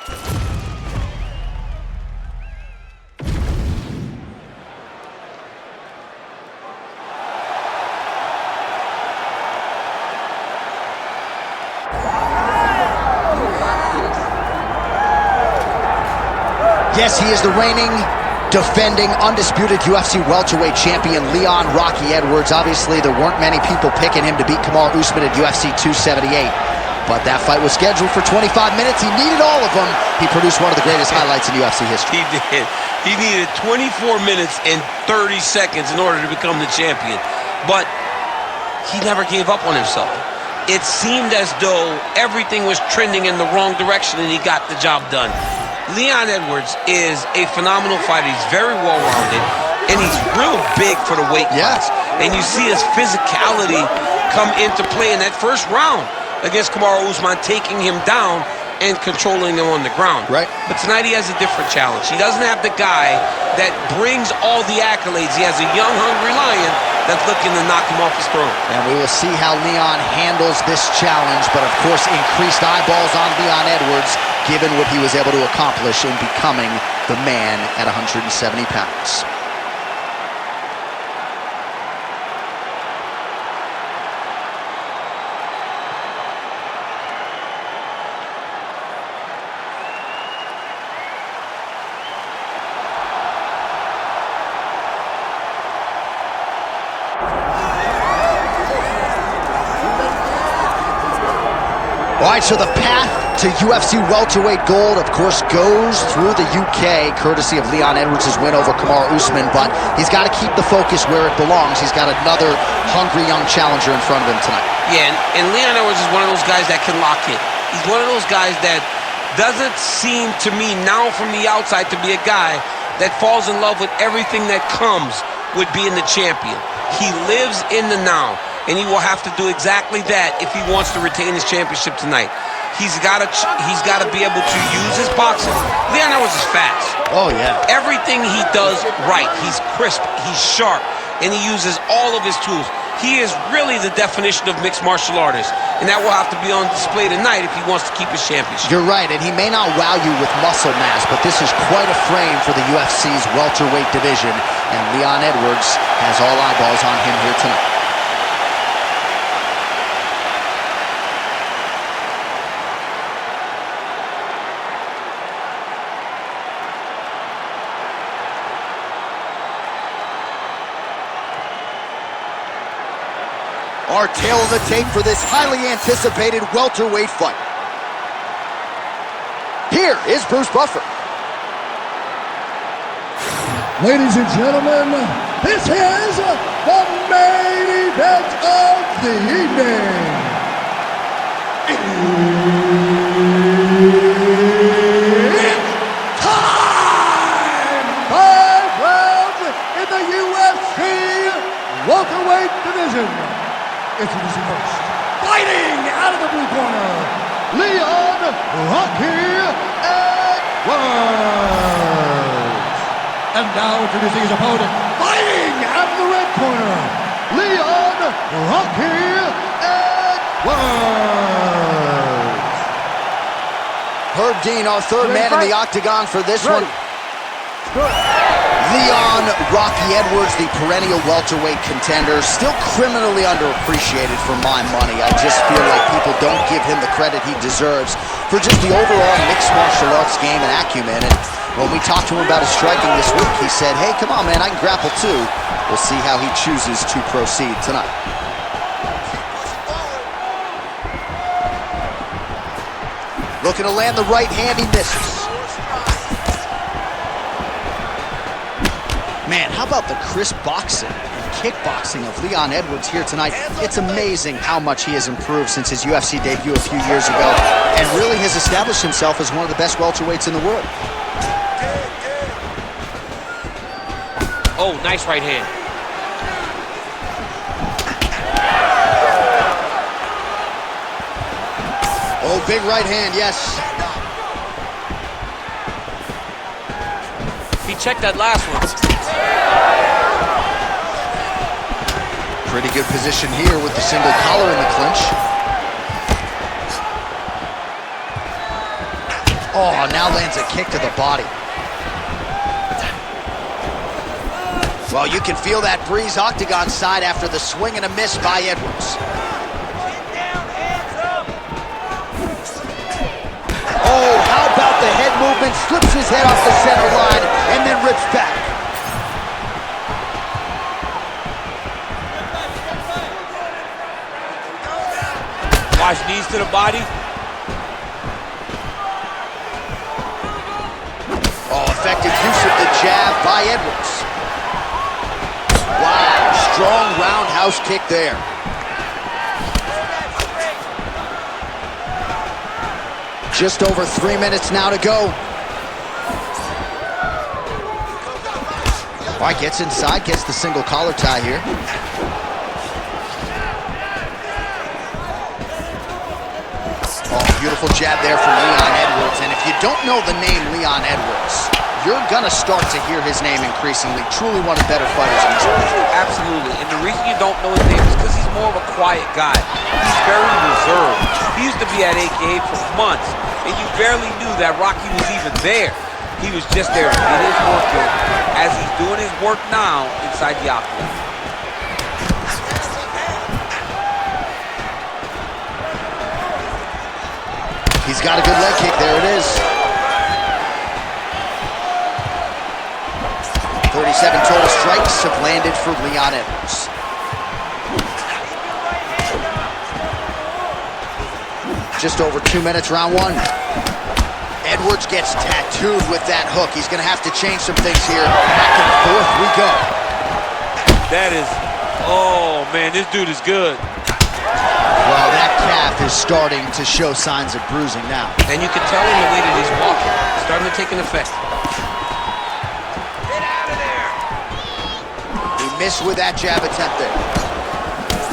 Yes, he is the reigning, defending, undisputed UFC welterweight champion, Leon Rocky Edwards. Obviously, there weren't many people picking him to beat Kamaru Usman at UFC 278. But that fight was scheduled for 25 minutes. He needed all of them. He produced one of the greatest highlights in UFC history. He did. He needed 24 minutes and 30 seconds in order to become the champion. But he never gave up on himself. It seemed as though everything was trending in the wrong direction, and he got the job done. Leon Edwards is a phenomenal fighter. He's very well-rounded, and he's real big for the weight class. And you see his physicality come into play in that first round against Kamaru Usman, taking him down and controlling him on the ground. Right. But tonight he has a different challenge. He doesn't have the guy that brings all the accolades. He has a young, hungry lion that's looking to knock him off his throne. And we will see how Leon handles this challenge, but of course increased eyeballs on Leon Edwards, given what he was able to accomplish in becoming the man at 170 pounds. All right, so the path to UFC welterweight gold, of course, goes through the UK, courtesy of Leon Edwards' win over Kamaru Usman, but he's got to keep the focus where it belongs. He's got another hungry young challenger in front of him tonight. Yeah, and Leon Edwards is one of those guys that can lock in. He's one of those guys that doesn't seem to me now from the outside to be a guy that falls in love with everything that comes with being the champion. He lives in the now, and he will have to do exactly that if he wants to retain his championship tonight. He's got to be able to use his boxing. Leon Edwards is fast. Oh, yeah. Everything he does right. He's crisp, he's sharp, and he uses all of his tools. He is really the definition of mixed martial artist, and that will have to be on display tonight if he wants to keep his championship. You're right, and he may not wow you with muscle mass, but this is quite a frame for the UFC's welterweight division, and Leon Edwards has all eyeballs on him here tonight. Our tail of the tape for this highly anticipated welterweight fight. Here is Bruce Buffer. Ladies and gentlemen, this is the main event of the evening. It's time! 5 rounds in the UFC welterweight division. Introducing first, fighting out of the blue corner, Leon Rocky Edwards. And now introducing his opponent, fighting out of the red corner, Leon Rocky Edwards. Herb Dean, our third man in the octagon for this one. Leon Rocky Edwards, the perennial welterweight contender, still criminally underappreciated for my money. I just feel like people don't give him the credit he deserves for just the overall mixed martial arts game and acumen. And when we talked to him about his striking this week, he said, hey, come on, man, I can grapple too. We'll see how he chooses to proceed tonight. Looking to land the right hand, he misses. Man, how about the crisp boxing and kickboxing of Leon Edwards here tonight? It's amazing how much he has improved since his UFC debut a few years ago, and really has established himself as one of the best welterweights in the world. Oh, nice right hand. Oh, big right hand, yes. He checked that last one. Pretty good position here with the single collar in the clinch. Oh, now lands a kick to the body. Well, you can feel that breeze octagon side after the swing and a miss by Edwards. Oh, how about the head movement? Slips his head off the center line and then rips back. Watch knees to the body. Oh, effective use of the jab by Edwards. Wow, strong roundhouse kick there. Just over 3 minutes now to go. All right, gets inside, gets the single collar tie here. Oh, beautiful jab there from Leon Edwards. And if you don't know the name Leon Edwards, you're gonna start to hear his name increasingly. Truly one of the better fighters in this country. Absolutely, and the reason you don't know his name is because he's more of a quiet guy. He's very reserved. He used to be at AKA for months, and you barely knew that Rocky was even there. He was just there to get his work in, as he's doing his work now inside the octagon. He's got a good leg kick, there it is. 37 total strikes have landed for Leon Edwards. Just over 2 minutes, round one. Edwards gets tattooed with that hook. He's gonna have to change some things here. Back and forth we go. That is, oh man, this dude is good. Well, that calf is starting to show signs of bruising now. And you can tell in the way that he's walking, it's starting to take an effect. Miss with that jab attempt there.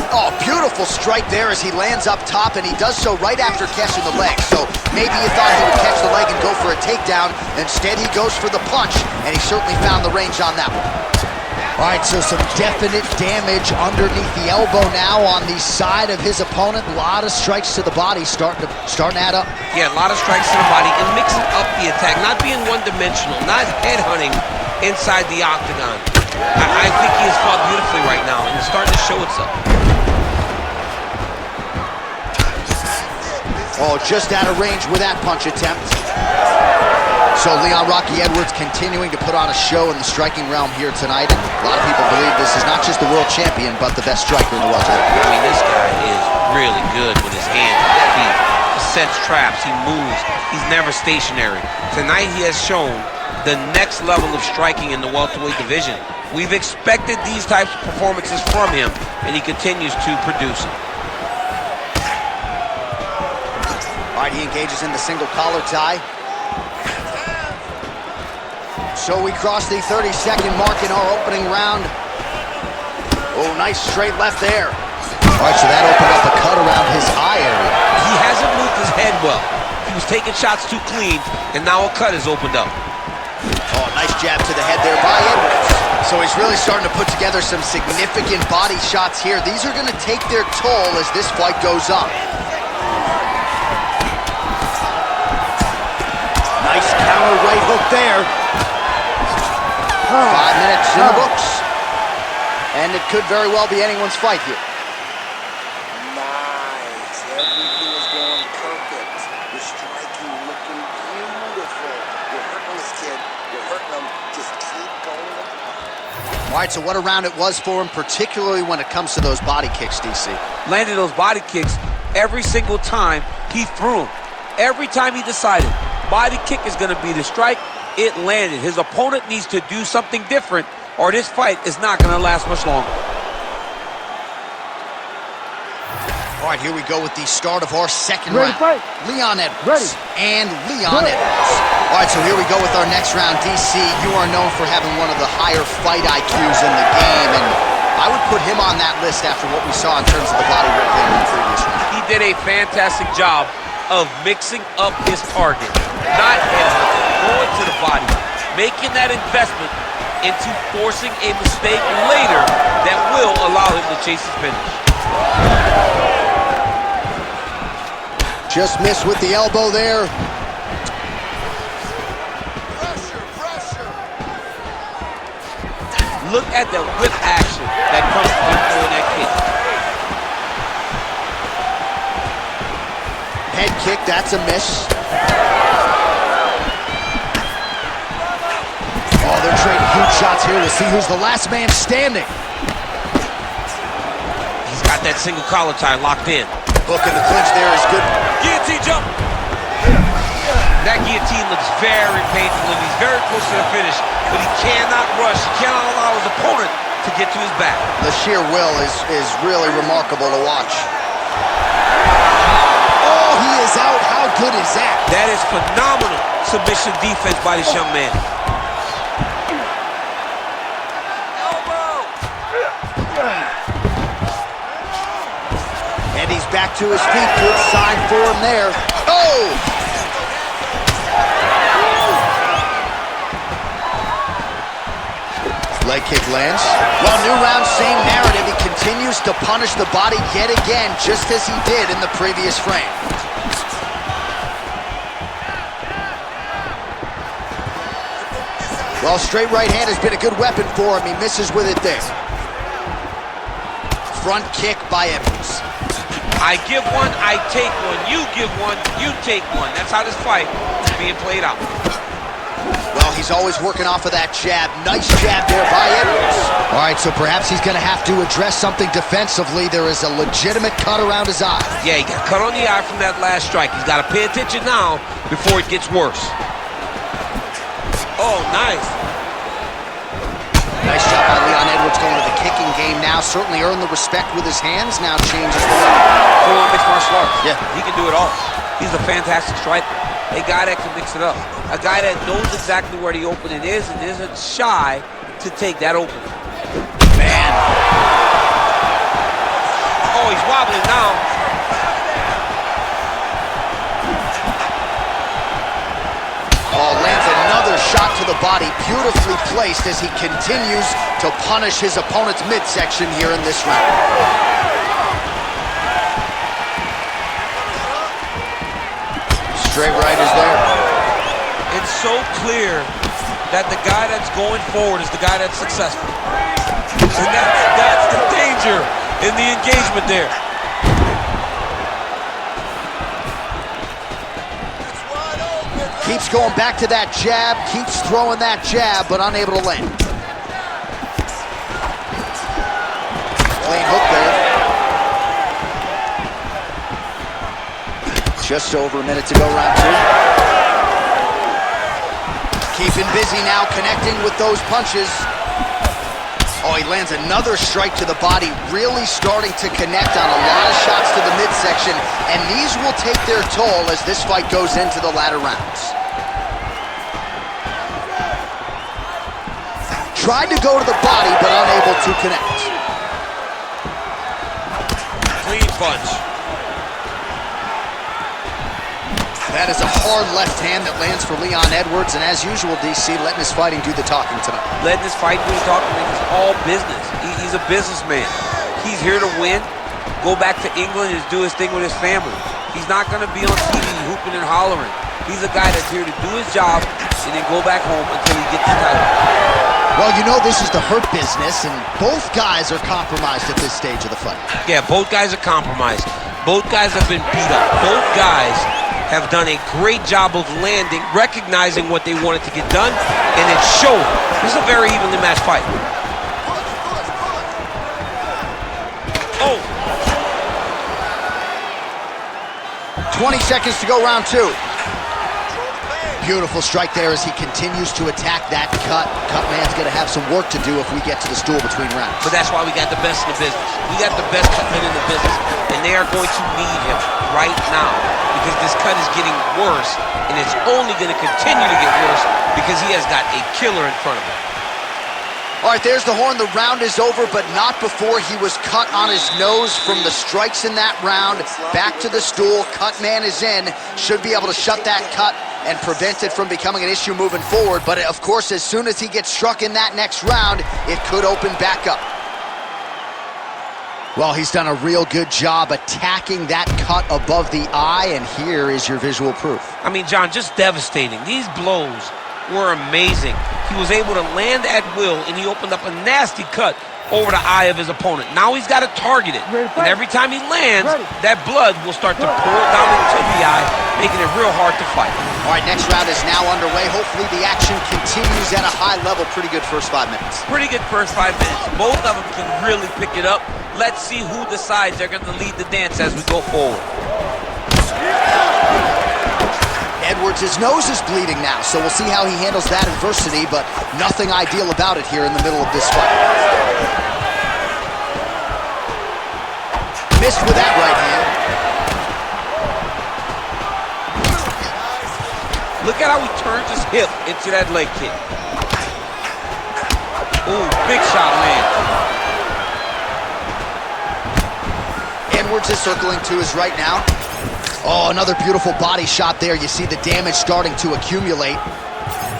Oh, beautiful strike there as he lands up top, and he does so right after catching the leg. So maybe you thought he would catch the leg and go for a takedown. Instead, he goes for the punch, and he certainly found the range on that one. All right, so some definite damage underneath the elbow now on the side of his opponent. A lot of strikes to the body starting to add up. Yeah, a lot of strikes to the body and mixing up the attack, not being one-dimensional, not headhunting inside the octagon. I think he has fought beautifully right now, and it's starting to show itself. Oh, just out of range with that punch attempt. So Leon Rocky Edwards continuing to put on a show in the striking realm here tonight. And a lot of people believe this is not just the world champion, but the best striker in the welterweight. I mean, this guy is really good with his hands and his feet. He sets traps, he moves, he's never stationary. Tonight he has shown the next level of striking in the welterweight division. We've expected these types of performances from him, and he continues to produce them. All right, he engages in the single collar tie. So we cross the 30-second mark in our opening round. Oh, nice straight left there. All right, so that opened up a cut around his eye area. He hasn't moved his head well. He was taking shots too clean, and now a cut has opened up. Oh, nice jab to the head there by Edwards. So he's really starting to put together some significant body shots here. These are going to take their toll as this fight goes on. Nice counter right hook there. 5 minutes in the books. And it could very well be anyone's fight here. Nice. Everything is going perfect. You're striking, looking beautiful. You're hurting this kid. You're hurting him. Just keep going. All right, so what a round it was for him, particularly when it comes to those body kicks, DC. Landed those body kicks every single time he threw them. Every time he decided body kick is going to be the strike, it landed. His opponent needs to do something different, or this fight is not going to last much longer. All right, here we go with the start of our second round. Leon Edwards and Leon Edwards. All right, so here we go with our next round. DC, you are known for having one of the higher fight IQs in the game, and I would put him on that list after what we saw in terms of the body work in the previous round. He did a fantastic job of mixing up his target, not headhunting, going to the body, making that investment into forcing a mistake later that will allow him to chase his finish. Just missed with the elbow there. look at the whip action that comes from him throwing that kick. Head kick, that's a miss. Oh, they're trading huge shots here to see who's the last man standing. He's got that single collar tie locked in. Hook in the clinch there is good. Guillotine jump. That guillotine looks very painful, and he's very close to the finish, but he cannot rush. He cannot allow his opponent to get to his back. The sheer will is really remarkable to watch. Oh, he is out. How good is that? That is phenomenal submission defense by this young man. And he's back to his feet. Good sign for him there. Oh! Leg kick lands. Well, new round, same narrative. He continues to punish the body yet again, just as he did in the previous frame. Well, straight right hand has been a good weapon for him. He misses with it there. Front kick by Edwards. I give one, I take one. You give one, you take one. That's how this fight is being played out. Well, he's always working off of that jab. Nice jab there by Edwards. All right, so perhaps he's going to have to address something defensively. There is a legitimate cut around his eye. Yeah, he got cut on the eye from that last strike. He's got to pay attention now before it gets worse. Oh, nice. Nice job by Leon Edwards going to the kicking game now. Certainly earned the respect with his hands. Now changes the way. Full mixed martial arts. Yeah. He can do it all. He's a fantastic striker. A guy that can mix it up. A guy that knows exactly where the opening is and isn't shy to take that opening. Man. Oh, he's wobbling now. Oh, lands another shot to the body, beautifully placed as he continues to punish his opponent's midsection here in this round. Straight right is there. It's so clear that the guy that's going forward is the guy that's successful. And that's the danger in the engagement there. Keeps going back to that jab, keeps throwing that jab, but unable to land. Clean hook there. Just over a minute to go, round two. Keeping busy now, connecting with those punches. Oh, he lands another strike to the body, really starting to connect on a lot of shots to the midsection, and these will take their toll as this fight goes into the latter rounds. Tried to go to the body, but unable to connect. Clean punch. That is a hard left hand that lands for Leon Edwards, and as usual, DC, letting his fighting do the talking tonight. Letting his fighting do the talking, it's all business. He's a businessman. He's here to win, go back to England and do his thing with his family. He's not going to be on TV hooping and hollering. He's a guy that's here to do his job and then go back home until he gets the title. Well, you know this is the hurt business, and both guys are compromised at this stage of the fight. Yeah, both guys are compromised. Both guys have been beat up. Both guys have done a great job of landing, recognizing what they wanted to get done, and it's showing. This is a very evenly matched fight. Oh! 20 seconds to go, round two. Beautiful strike there as he continues to attack that cut. Cut man's going to have some work to do if we get to the stool between rounds. But that's why we got the best in the business. We got the best cut man in the business, and they are going to need him right now because this cut is getting worse, and it's only going to continue to get worse because he has got a killer in front of him. All right, there's the horn. The round is over, but not before he was cut on his nose from the strikes in that round. Back to the stool. Cut man is in. Should be able to shut that cut and prevent it from becoming an issue moving forward. But, of course, as soon as he gets struck in that next round, it could open back up. Well, he's done a real good job attacking that cut above the eye, and here is your visual proof. I mean, John, just devastating. These blows were amazing. He was able to land at will, and he opened up a nasty cut over the eye of his opponent. Now he's got to target it. And every time he lands, that blood will start to pour down into the eye, making it real hard to fight. All right, next round is now underway. Hopefully the action continues at a high level. Pretty good first 5 minutes. Pretty good first 5 minutes. Both of them can really pick it up. Let's see who decides they're going to lead the dance as we go forward. Edwards' nose is bleeding now, so we'll see how he handles that adversity, but nothing ideal about it here in the middle of this fight. Missed with that right hand. Look at how he turns his hip into that leg kick. Ooh, big shot, man. Edwards is circling to his right now. Oh, another beautiful body shot there. You see the damage starting to accumulate.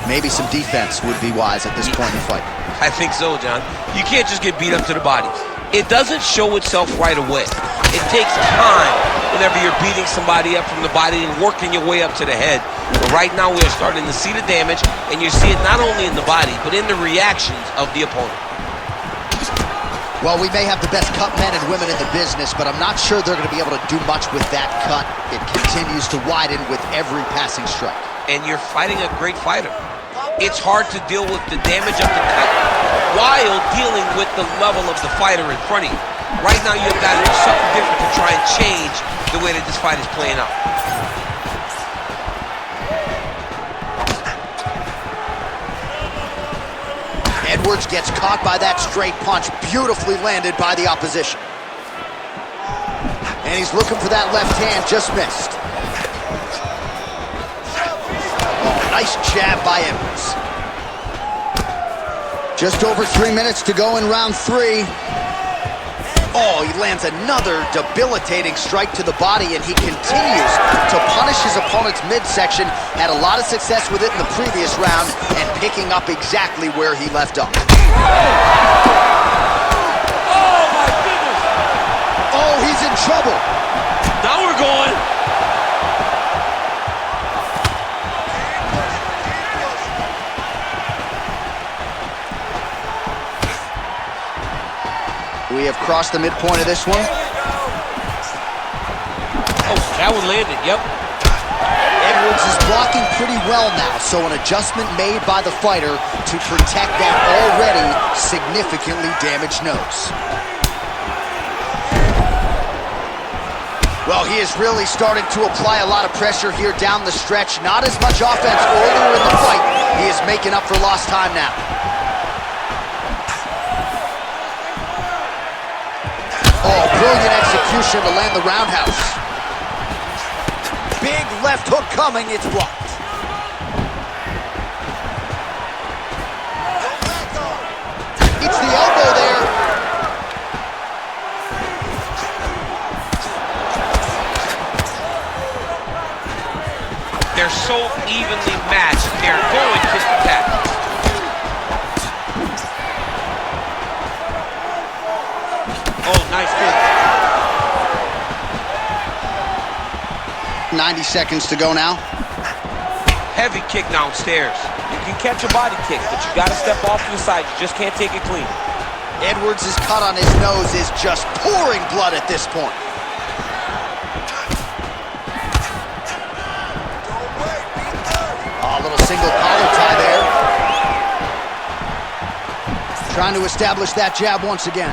Maybe some defense would be wise at this point in the fight. I think so, John. You can't just get beat up to the body. It doesn't show itself right away. It takes time whenever you're beating somebody up from the body and working your way up to the head. But right now we're starting to see the damage, and you see it not only in the body, but in the reactions of the opponent. Well, we may have the best cut men and women in the business, but I'm not sure they're going to be able to do much with that cut. It continues to widen with every passing strike. And you're fighting a great fighter. It's hard to deal with the damage of the cut while dealing with the level of the fighter in front of you. Right now, you've got to do something different to try and change the way that this fight is playing out. Edwards gets caught by that straight punch, beautifully landed by the opposition. And he's looking for that left hand, just missed. Oh, nice jab by Edwards. Just over 3 minutes to go in round 3. Oh, he lands another debilitating strike to the body, and he continues to punish his opponent's midsection. Had a lot of success with it in the previous round, and picking up exactly where he left off. Oh, my goodness! Oh, he's in trouble. Now we're going. We have crossed the midpoint of this one. Oh, that one landed, yep. Edwards is blocking pretty well now, so an adjustment made by the fighter to protect that already significantly damaged nose. Well, he is really starting to apply a lot of pressure here down the stretch. Not as much offense earlier in the fight. He is making up for lost time now. Oh, brilliant execution to land the roundhouse. Big left hook coming, it's blocked. It's the elbow there. They're so evenly matched. They're going tit for tat. Oh, nice kick. 90 seconds to go now. Heavy kick downstairs. You can catch a body kick, but you got to step off to the side. You just can't take it clean. Edwards' cut on his nose is just pouring blood at this point. Oh, a little single collar tie there. Trying to establish that jab once again.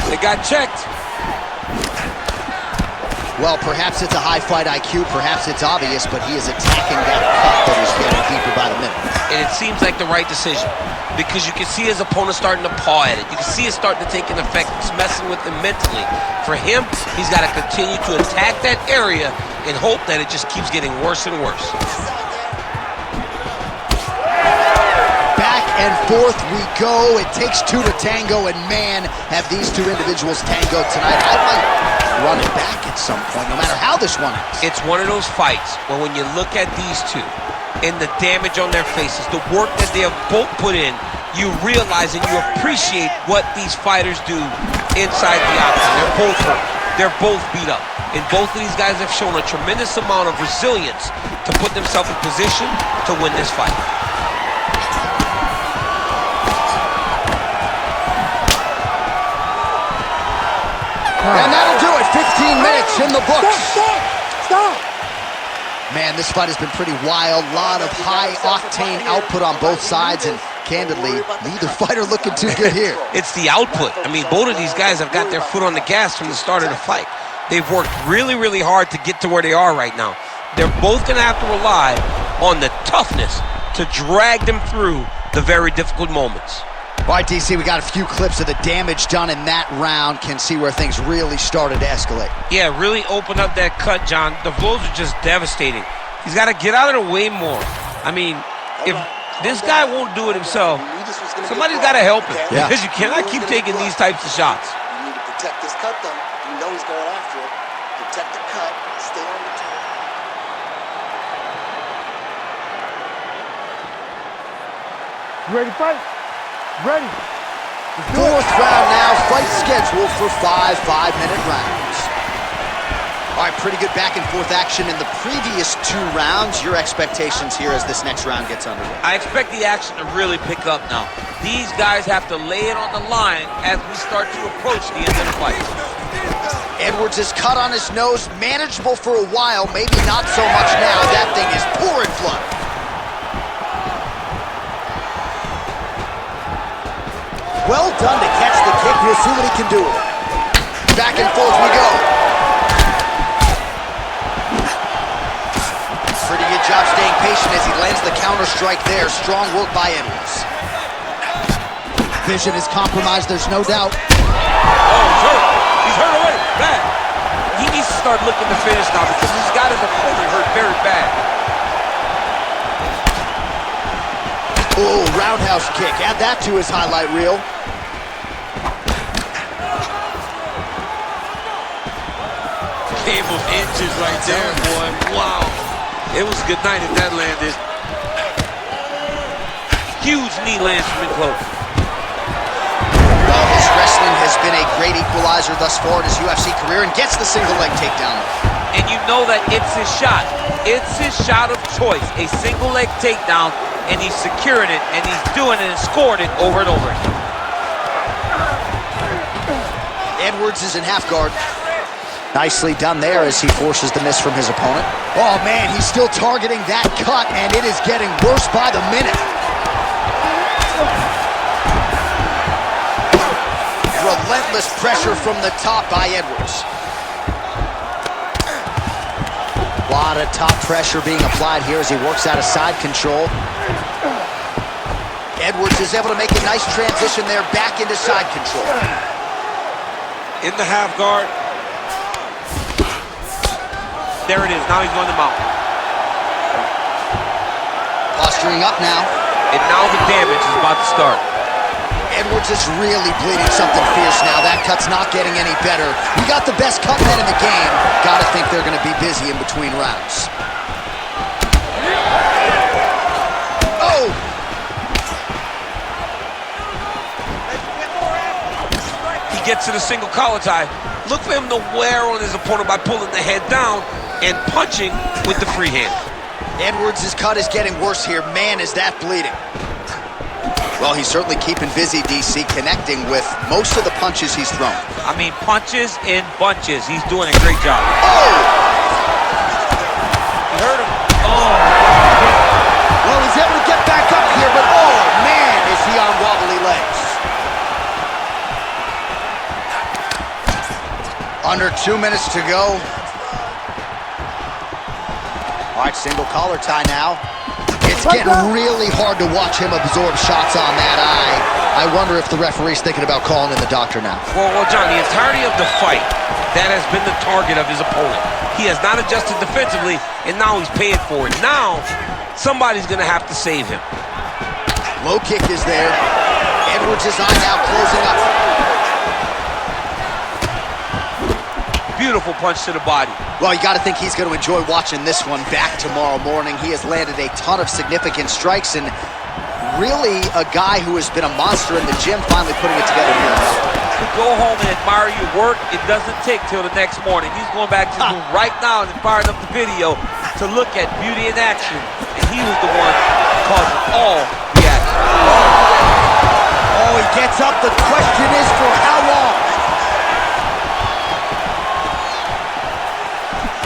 They got checked. Well, perhaps it's a high fight IQ, perhaps it's obvious, but he is attacking that cut that is getting deeper by the minute. And it seems like the right decision because you can see his opponent starting to paw at it. You can see it starting to take an effect. It's messing with him mentally. For him, he's got to continue to attack that area and hope that it just keeps getting worse and worse. Back and forth we go. It takes two to tango, and man, have these two individuals tangoed tonight. I might run it back at some point, no matter how this one ends. It's one of those fights where when you look at these two and the damage on their faces, the work that they have both put in, you realize and you appreciate what these fighters do inside the octagon. They're both hurt. they're both beat up. And both of these guys have shown a tremendous amount of resilience to put themselves in position to win this fight. And that'll do it. 15 minutes in the books. Stop! Man, this fight has been pretty wild. A lot of high-octane output on both sides, and candidly, neither fighter looking too good here. It's the output. I mean, both of these guys have got their foot on the gas from the start of the fight. They've worked really, really hard to get to where they are right now. They're both going to have to rely on the toughness to drag them through the very difficult moments. All right, DC, we got a few clips of the damage done in that round. Can see where things really started to escalate. Yeah, really open up that cut, John. The blows are just devastating. He's got to get out of the way more. I mean, if this guy won't do it himself, somebody's got to help him. Yeah. Because you cannot keep taking these types of shots. You need to protect this cut, though. You know he's going after it. Protect the cut. Stay on the top. You ready to fight? Ready. Fourth round now, fight scheduled for 5 5-minute rounds. All right, pretty good back and forth action in the previous 2 rounds. Your expectations here as this next round gets underway? I expect the action to really pick up now. These guys have to lay it on the line as we start to approach the end of the fight. Edwards is cut on his nose, manageable for a while, maybe not so much now. That thing is pouring blood. Well done to catch the kick. We'll see what he can do with it. Back and forth we go. Pretty good job staying patient as he lands the counter strike there. Strong work by Edwards. Vision is compromised, there's no doubt. Oh, he's hurt. He's hurt already. Bad. He needs to start looking to finish now because he's got his opponent hurt very bad. Oh, roundhouse kick. Add that to his highlight reel. Those inches right there, boy. Wow. It was a good night if that landed. Huge knee lands from in close. Well, his wrestling has been a great equalizer thus far in his UFC career and gets the single leg takedown. And you know that it's his shot. It's his shot of choice. A single leg takedown, and he's securing it, and he's doing it and scoring it over and over again. Edwards is in half guard. Nicely done there as he forces the miss from his opponent. Oh man, he's still targeting that cut, and it is getting worse by the minute. Relentless pressure from the top by Edwards. A lot of top pressure being applied here as he works out of side control. Edwards is able to make a nice transition there back into side control. In the half guard. There it is. Now he's going to mount. Posturing up now. And now the damage is about to start. Edwards is really bleeding something fierce now. That cut's not getting any better. We got the best cut men in the game. Gotta think they're gonna be busy in between rounds. Oh! He gets to the single collar tie. Look for him to wear on his opponent by pulling the head down and punching with the free hand. Edwards' cut is getting worse here. Man, is that bleeding. Well, he's certainly keeping busy, DC, connecting with most of the punches he's thrown. I mean, punches in bunches. He's doing a great job. Oh! He hurt him. Oh! Well, he's able to get back up here, but oh, man, is he on wobbly legs. Under 2 minutes to go. All right, single collar tie now. It's getting really hard to watch him absorb shots on that eye. I wonder if the referee's thinking about calling in the doctor now. Well, John, the entirety of the fight, that has been the target of his opponent. He has not adjusted defensively, and now he's paying for it. Now, somebody's going to have to save him. Low kick is there. Edwards' eye now closing up. Beautiful punch to the body. Well, you got to think he's going to enjoy watching this one back tomorrow morning. He has landed a ton of significant strikes, and really a guy who has been a monster in the gym finally putting it together here. to go home and admire your work, it doesn't take till the next morning. He's going back to his room right now and firing up the video to look at beauty in action. And he was the one causing all the action. Oh, he gets up. The question is for how long?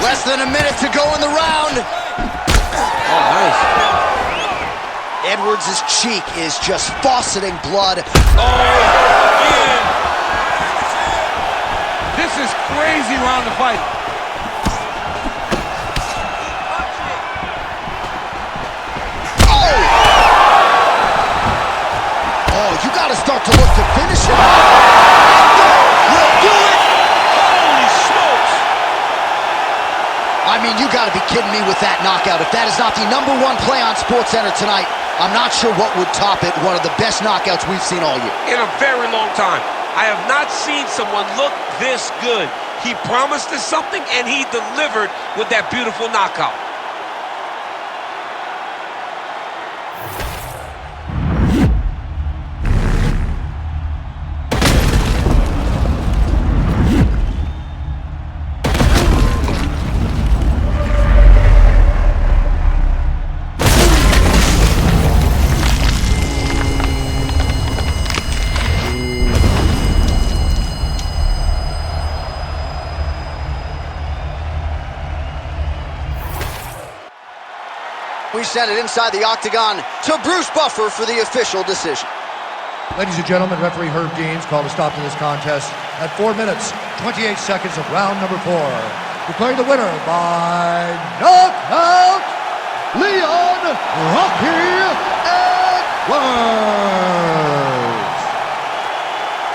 Less than a minute to go in the round. Oh, nice. Edwards' cheek is just fauceting blood. Oh, again. This is crazy round to fight. Oh, you got to start to look to finish him. Will do it. Holy smokes. I mean, you got to be kidding me with that knockout. If that is not the #1 play on SportsCenter tonight, I'm not sure what would top it. One of the best knockouts we've seen all year. In a very long time. I have not seen someone look this good. He promised us something, and he delivered with that beautiful knockout. We send it inside the octagon to Bruce Buffer for the official decision. Ladies and gentlemen, referee Herb Deans called a stop to this contest at 4 minutes, 28 seconds of round number 4. Declaring the winner by knockout, Leon Rocky Edwards.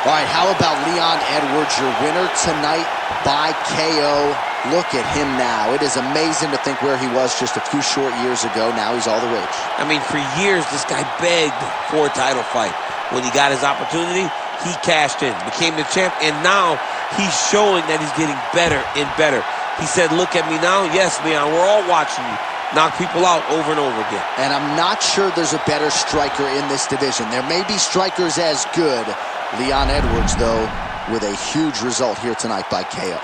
All right, how about Leon Edwards, your winner tonight by KO? Look at him now. It is amazing to think where he was just a few short years ago. Now he's all the rage. I mean, for years, this guy begged for a title fight. When he got his opportunity, he cashed in, became the champ, and now he's showing that he's getting better and better. He said, look at me now. Yes, Leon, we're all watching you knock people out over and over again. And I'm not sure there's a better striker in this division. There may be strikers as good. Leon Edwards, though, with a huge result here tonight by KO.